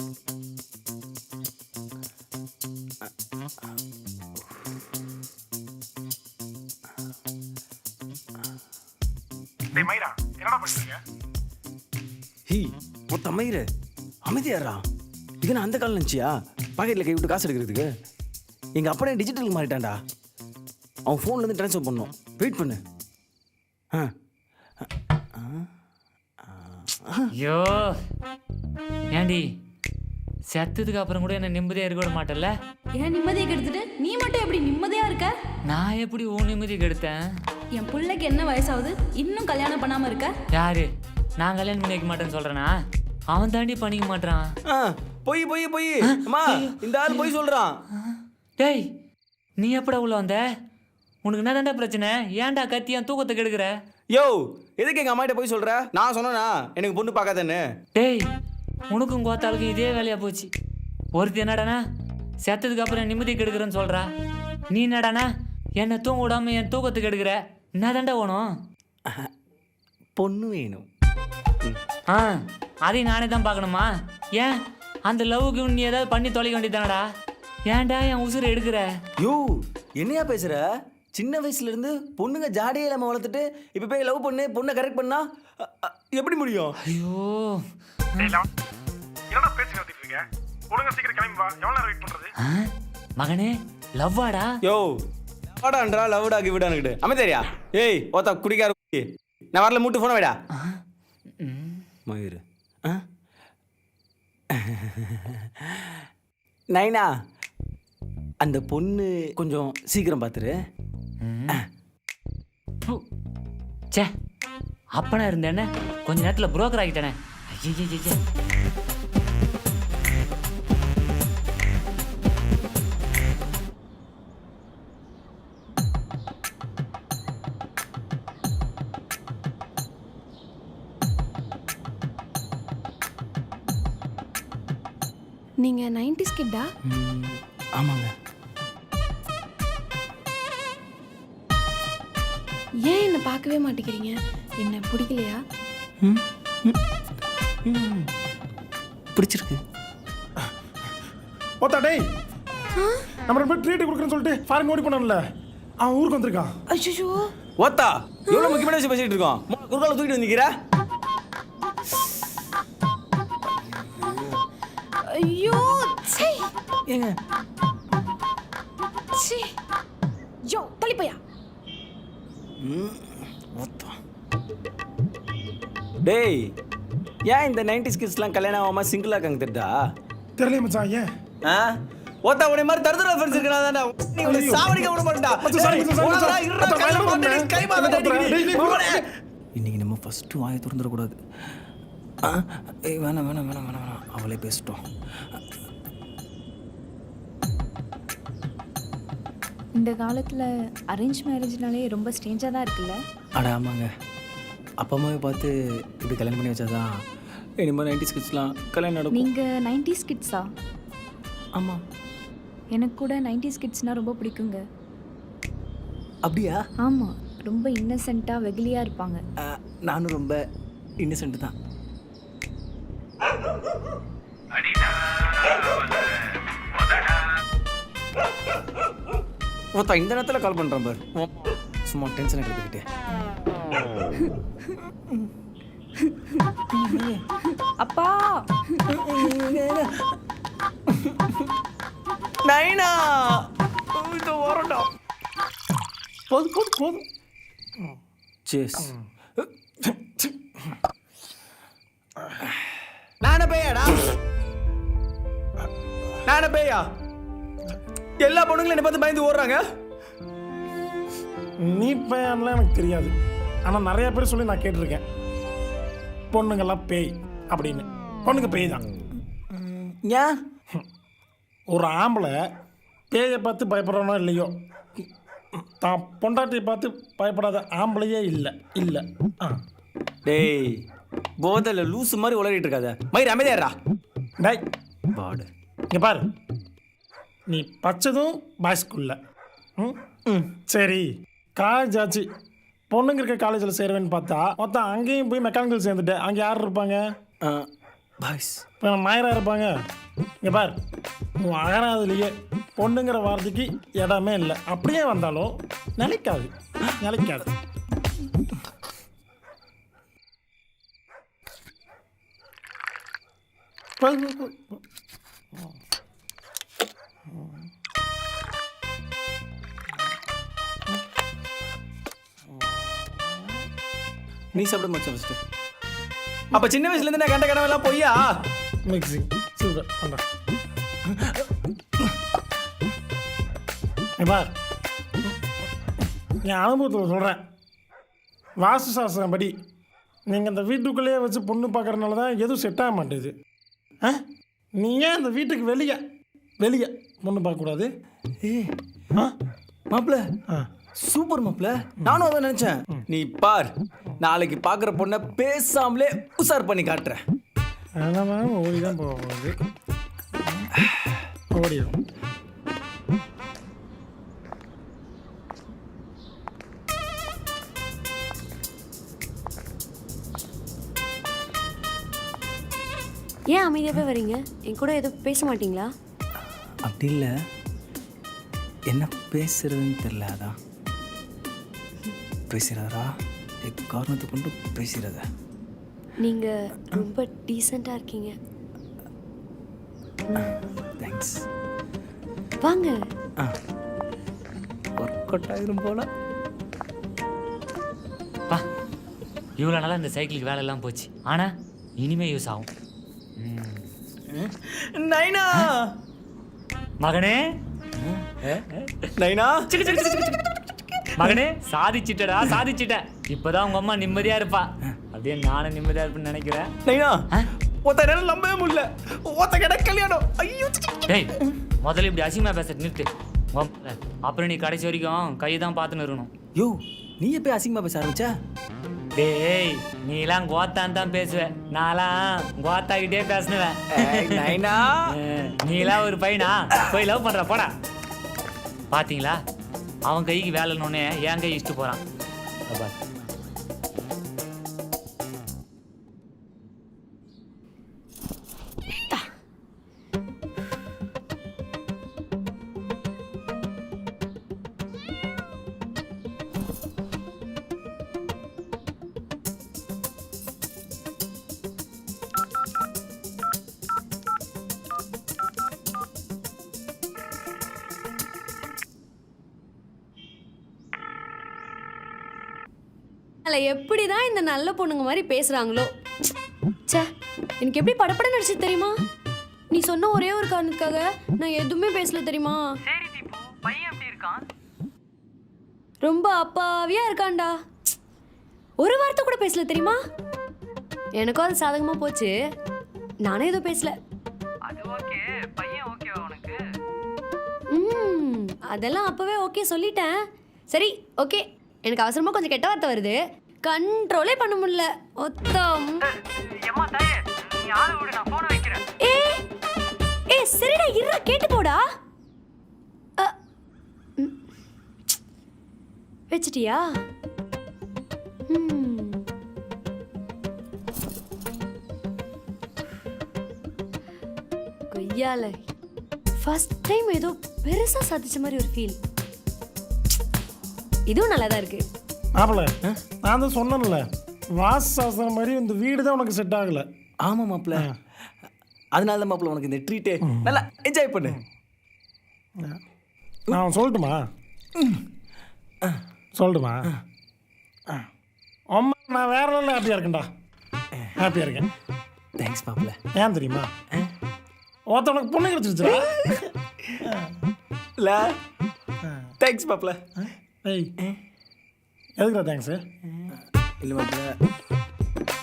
டேய் மயிரா, என்னடா பண்றீங்க? ஹீ மொத்த மயிறு அமைதியாரா. இது நான் அந்த காலம் நினச்சியா பாக்கெட்டில் கை விட்டு காசு எடுக்கிறதுக்கு? எங்கள் அப்பா டிஜிட்டலுக்கு மாறிட்டான்டா. அவன் ஃபோன்லேருந்து ட்ரான்ஸ்ஃபர் பண்ணோம். வெயிட் பண்ணு. ஐயோ ஏண்டி செத்ததுக்கு அப்புறம் கூட என்ன நிம்மதியாக இருக்க விட மாட்டேல்ல? ஏன் நிம்மதியை கெடுத்துட்டு நீ மட்டும் எப்படி நிம்மதியா இருக்க? நான் எப்படி உன் நிம்மதியை கெடுத்தேன்? என் பிள்ளைக்கு என்ன வயசாகுது, இன்னும் கல்யாணம் பண்ணாம இருக்க? யாரு? நான் கல்யாணம் பண்ணி வைக்க மாட்டேன்னு சொல்றேனா? அவன் தாண்டி பண்ணிக்க மாட்டான். பொய் பொய் பொய். அம்மா இந்த ஆள் பொய் சொல்கிறான். டேய் நீ எப்படா உள்ள வந்த? உனக்கு என்ன தாண்டா பிரச்சனை? ஏன்டா கத்தியான் தூக்கத்தை கெடுக்கிற? யோ எதுக்கு எங்கள் அம்மாட்ட போய் சொல்கிற? நான் சொன்னேனா எனக்கு பொண்ணு பார்க்காதன்னு? டேய் உனக்கும் கோத்தாளுக்கு இதே வேலையாக போச்சு. ஒருத்தி என்னடானா செத்ததுக்கு அப்புறம் நிம்மதி கெடுக்கிறேன்னு சொல்கிறா. நீ என்னடானா என்னை தூங்க விடாம என் தூக்கத்துக்கு எடுக்கிற. என்ன தாண்டா வேணும்? பொண்ணு வேணும். அதையும் நானே தான் பார்க்கணுமா? ஏன் அந்த லவ்வுக்கு நீ ஏதாவது பண்ணி தொலைக்க வேண்டியதானடா? ஏன்டா என் உசுரை எடுக்கிற? யோ என்னையா பேசுற? சின்ன வயசுல இருந்து பொண்ணுங்க ஜாடியே இல்லாம வளர்த்துட்டு இப்ப போய் லவ் பண்ணு பொண்ணை கரெக்ட் பண்ணா எப்படி முடியும்? ஐயோ டேய் லவ், என்னடா பேச்சு நடத்திட்டு இருக்கீங்க? ஒழுங்கா சீக்கிரம் கிளம்பி வா. எவ்வளவு நேரம் வெயிட் பண்றது? மகனே லவ்வாடா? யோ வாடான்றா லவ்டா கிவிடானுக்கிட்டு அமைதியா. ஏய் ஓத்தா குடிக்கார நான் வரல, மூட்டு போன வைடா. மயூர் நைனா அந்த பொண்ணு கொஞ்சம் சீக்கிரம் பார்த்துரு. சே அப்பனா இருந்தேன்னு கொஞ்ச நேரத்தில் புரோக்கர் ஆகிட்டேனே. ஐயே நீங்க 90s கிட்டா? ஆமாங்க. ஏன் என்ன பார்க்கவே மாட்டேங்கிறீங்க? என்ன பிடிக்கலையா? பிடிச்சிருக்கு. ஓத்தா டேய், நம்ம ரெண்டு பேர் ட்ரீட் கொடுக்குறேன்னு சொல்லிட்டு ஃபாரின் ஓடி போனான்ல, அவன் ஊருக்கு வந்திருக்கான். ஐயோ ஓத்தா எவ்வளோ முக்கியமான விஷயம் பேசிட்டு இருக்கோம். குறுக்கால தூக்கிட்டு வந்திருக்கிற. ஐயோ சீ ஏங்க சீ யோ தள்ளிப்பையா. ஓத்தா டேய் ஏன் இந்த 90s கிட்ஸ்லாம் கல்யாணம் ஆகாம சிங்கிளாக இருக்காங்க தெரியுதா? தெரியல மச்சான். ஏன் ஓத்தா உடைய மாதிரி தருதரா ஃப்ரெண்ட்ஸ் இருக்கா தானே? நீ உன்னை சாவடிக்க விட மாட்டா. இன்னைக்கு நம்ம ஃபர்ஸ்ட் வாயை திறந்துடக்கூடாது. வேணாம் வேணாம் வேணாம் வேணாம் வேணாம் அவளே பேசிட்டோம். இந்த காலத்தில் அரேஞ்ச் மேரேஜ்னாலே ரொம்ப ஸ்ட்ரேஞ்சாக தான் இருக்குல்ல? அட ஆமாங்க. அப்பா அம்மாவை பார்த்து இப்படி கல்யாணம் பண்ணி வச்சாதான் இனிமேல் 90s கிட்ஸ்லாம் கல்யாணம் நடக்கும். நீங்கள் 90s கிட்ஸா? ஆமாம். எனக்கு கூட 90s கிட்ஸ்னால் ரொம்ப பிடிக்குங்க. அப்படியா? ஆமாம், ரொம்ப இன்னசென்ட்டாக வெகுலியாக இருப்பாங்க. நானும் ரொம்ப இன்னசென்ட் தான். ஓத்தா இந்த நேரத்தில் கால் பண்ணுறேன் பார். சும்மா டென்ஷனை கற்றுக்கிட்டே. அப்பா நைனா இது வரடா. போதும் போதும் போதும். சேஸ் நானே பேயாடா. நானே பேயா? எல்லா பொண்ணுங்களும் என்னை பார்த்து பயந்து ஓடுறாங்க. நீ பையன்லாம் எனக்கு தெரியாது, ஆனால் நிறைய பேர் சொல்லி நான் கேட்டிருக்கேன் பொண்ணுங்கெல்லாம் பேய் அப்படின்னு. பொண்ணுங்க பேய் தான். ஏன் ஒரு ஆம்பளை பேயை பார்த்து பயப்படுறானோ இல்லையோ, தான் பொண்டாட்டியை பார்த்து பயப்படாத ஆம்பளையே இல்லை இல்லை. டேய் போதல லூசு மாதிரி உளறிட்டு இருக்காத. மயிர் அமைதியாடுறா. டேய் பாடு இங்கே பாரு, நீ பச்சதும் பாய்ஸ்குள்ள. சரி காலேஜ் ஆச்சு, பொண்ணுங்க இருக்க காலேஜில் சேருவேன்னு பார்த்தா மொத்தம் அங்கேயும் போய் மெக்கானிக்கல் சேர்ந்துட்டேன். அங்கே யார் இருப்பாங்க? பாய்ஸ் இப்போ மாயராக இருப்பாங்க. இங்கே பார், உன் அகராதுலேயே பொண்ணுங்கிற வார்த்தைக்கு இடமே இல்லை. அப்படியே வந்தாலும் நிலைக்காது. நீ சாப்பிட மச்சான் ஃபஸ்ட்டு. அப்போ சின்ன வயசுலேருந்து நான் கண்ட கடவுளெல்லாம் பொய்யா? மிக்சிங் சூப்பர் பண்ணுறேன். பார், என் அனுபவத்தில் சொல்கிறேன். வாஸ்து சாஸ்திரம் படி நீங்கள் இந்த வீட்டுக்குள்ளேயே வச்சு பொண்ணு பார்க்குறதுனால தான் எதுவும் செட் ஆக மாட்டேது. நீங்கள் இந்த வீட்டுக்கு வெளியே பொண்ணு பார்க்கக்கூடாது. மாப்பிள்ள ஆ சூப்பர் மாப்பிள்ள, நானும் அதான் நினச்சேன். நீ பார், நாளைக்கு பார்க்குற பொண்ணை பேசாமலே உசார் பண்ணி காட்டுறேன். அதெல்லாம் ஓடி தான் போகுது. ஓடிடும். ஏன் அமைதியாகவே வரீங்க? என் கூட எதுவும் பேச மாட்டீங்களா? அப்படி இல்லை, என்ன பேசுறதுன்னு தெரியல. அதான் பேசுகிறதா காரணத்தை கொண்டு பேசுகிறத. நீங்கள் ரொம்ப டீசெண்டாக இருக்கீங்க. தேங்க்ஸ். வாங்க. ஒர்க் அவுட் ஆயிரும் போல. பா, இவ்வளோ நாளாக இந்த சைக்கிளுக்கு வேலை எல்லாம் போச்சு. ஆனால் இனிமே யூஸ் ஆகும். நைனா மகனே, நைனா மகனே, சாதிச்சிட்ட. இப்போதான் உங்க அம்மா நிம்மதியா இருப்பா. அப்படியே நானும் நிம்மதியா இருப்பேன்னு நினைக்கிறேன். நைனா ஒத்த நேரம் நம்பவே முடியல. ஒத்த கடை கல்யாணம். ஐயோ டேய், முதல்ல இப்படி அசிங்கமா பேச நிறுத்து. அப்புறம் நீ கடைசி வரைக்கும் கையை தான் பார்த்துன்னு இருக்கணும். யோ, நீ எப்போ அசிங்கமாக பேச ஆரம்பிச்சா? டேய், நீலாம் கோத்தான் தான் பேசுவேன். நான்லாம் கோத்தாக்கிட்டே பேசுனுவேன். நைனா நீலாம் ஒரு பையனா? போய் லவ் பண்ற போடா. பாத்தீங்களா, அவன் கைக்கு வேலைன்னு என் கை இஷ்டு போறான். எப்படி தான் இந்த நல்ல பொண்ணுங்க மாதிரி பேசுறாங்களோ. ச்சே, எனக்கு எப்படி படப்பட நடிச்சு தெரியுமா? நீ சொன்ன ஒரே ஒரு காரணத்துக்காக நான் எதுவுமே பேசல தெரியுமா? ரொம்ப அப்பாவியா இருக்கான்டா. ஒரு வார்த்தை கூட பேசல தெரியுமா? எனக்கும் அது சாதகமா போச்சு. நானே எதுவும் பேசல. அதெல்லாம் அப்பவே ஓகே சொல்லிட்டேன். சரி, ஓகே. எனக்கு அவசரமா கொஞ்சம் கெட்ட வார்த்தை வருது, கண்ட்ரோலே பண்ண முடியல. சரிடா, இருடா, கேட்டு போடா. வச்சிட்டியா? கொய்யால ஃபர்ஸ்ட் டைம் ஏதோ பெருசா சாதிச்ச மாதிரி ஒரு ஃபீல். இதுவும் நல்லா தான் இருக்கு. மாப்பிள்ள, நான் தான் சொன்னேன்ல, வாஸ்து சாஸ்திரம் மாதிரி இந்த வீடு தான் உனக்கு செட் ஆகலை. ஆமாம் மாப்பிள்ள, அதனால தான் மாப்பிள்ள உனக்கு இந்த ட்ரீட்டே நல்லா என்ஜாய் பண்ணு. நான் சொல்லட்டுமா? அம்மா, நான் வேற நாள் ஹாப்பியாக இருக்கேன்டா. ஹாப்பியாக இருக்கேன். தேங்க்ஸ் மாப்பிள்ள. ஏன் தெரியுமா? ஒருத்தவனுக்கு பொண்ணு கிடச்சிருச்சா? இல்லை, தேங்க்ஸ் மாப்பிள்ள. ஏய், எதுக்குடா தேங்க்ஸு? இல்லை மாப்பிள்ள,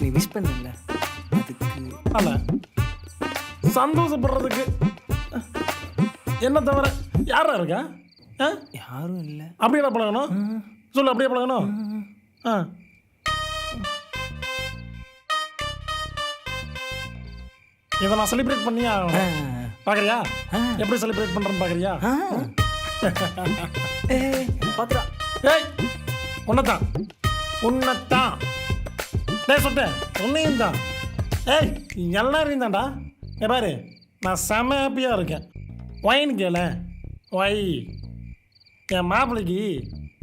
நீ விஷ் பண்ணல அதுக்கு. அல்ல, சந்தோஷப்படுறதுக்கு என்ன தவிர யாரா இருக்கா? யாரும் இல்லை. அப்படியே பழகணும். சொல்லு, அப்படியே பழகணும். இதை நான் செலிப்ரேட் பண்ணியா பார்க்குறியா? எப்படி செலிப்ரேட் பண்ணுறேன்னு பார்க்குறியா? பார்த்துடா. ஏய், உன்னத்தான் டே சொல்லிட்டேன், உன்னையும் தான். ஏய் எல்லாரும் தான்டா. ஏ பாரு, நான் செம ஹாப்பியாக இருக்கேன். ஒயின்னு கேள, ஒய் என் மாப்பிள்ளைக்கு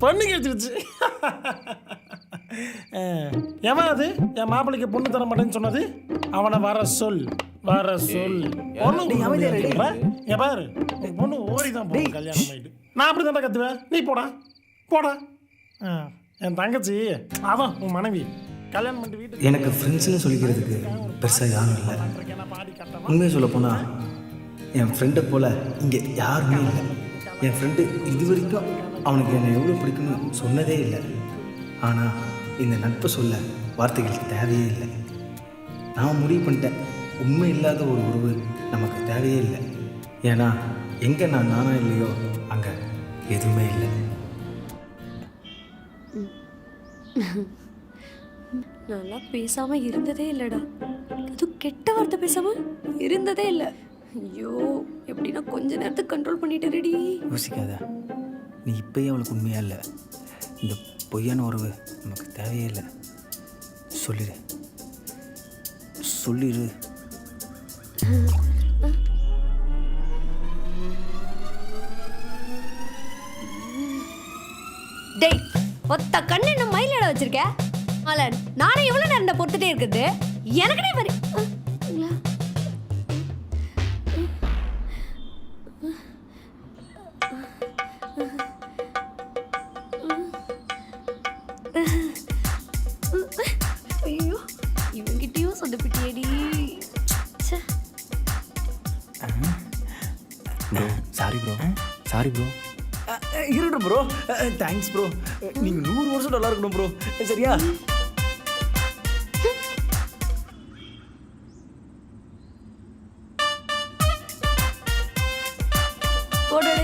பொண்ணு கிடைச்சிருச்சு. எவன் அது என் மாப்பிள்ளைக்கு பொண்ணு தர மாட்டேன்னு சொன்னது? அவனை வர சொல், வர சொல். பொண்ணு என் பாரு, உன் பொண்ணு ஓடி தான் போகும் கல்யாணம் ஆகிட்டு. நான் அப்படி தான்டா கத்துவேன். நீ போடா போடா. என் தங்கச்சி அதான் உன் மனைவி கல்யாணம் பண்ணிட்டு வீட்டுக்கு எனக்கு ஃப்ரெண்ட்ஸ்னு சொல்லிக்கிறதுக்கு பெருசாக யாரும் இல்லை. உண்மையை சொல்ல போனால் என் ஃப்ரெண்டை போல் இங்கே யாருமே இல்லை. என் ஃப்ரெண்டு இது வரைக்கும் அவனுக்கு என்னை எவ்வளோ பிடிக்கும்னு சொன்னதே இல்லை. ஆனால் இந்த நட்பை சொல்ல வார்த்தைகள் தேவையே இல்லை. நான் முடிவு பண்ணிட்டேன், உண்மை இல்லாத ஒரு உறவு நமக்கு தேவையே இல்லை. ஏன்னா எங்கே நான் நானா இல்லையோ அங்கே எதுவுமே இல்லை. நல்லா பேசாம இருந்ததே இல்லடா. அதுவும் கெட்ட வார்த்தை பேசாம இருந்ததே இல்லை. ஐயோ, எப்படின்னா கொஞ்ச நேரத்துக்கு கண்ட்ரோல் பண்ணிட்டு ரெடி. யோசிக்காத, நீ இப்போயே அவளுக்கு உண்மையாக இல்லை. இந்த பொய்யான உறவு நமக்கு தேவையே இல்லை. சொல்லிடு சொல்லிடு. டேய், ஒத்த கண்ணு என்ன மயிலட வச்சிருக்க? மலன், நானே எவ்வளவு நேரம் பொறுத்துட்டே இருக்குது. எனக்குனே மாதிரி ஐயோ, இவங்கிட்டயும் சொதப்பிட்டியேடி. Bro sorry bro, sorry bro. இருக்கட்டும் ப்ரோ, தேங்க்ஸ் ப்ரோ. நீங்கள் 100 வருஷம் நல்லா இருக்கணும் ப்ரோ. சரியா? போடடே.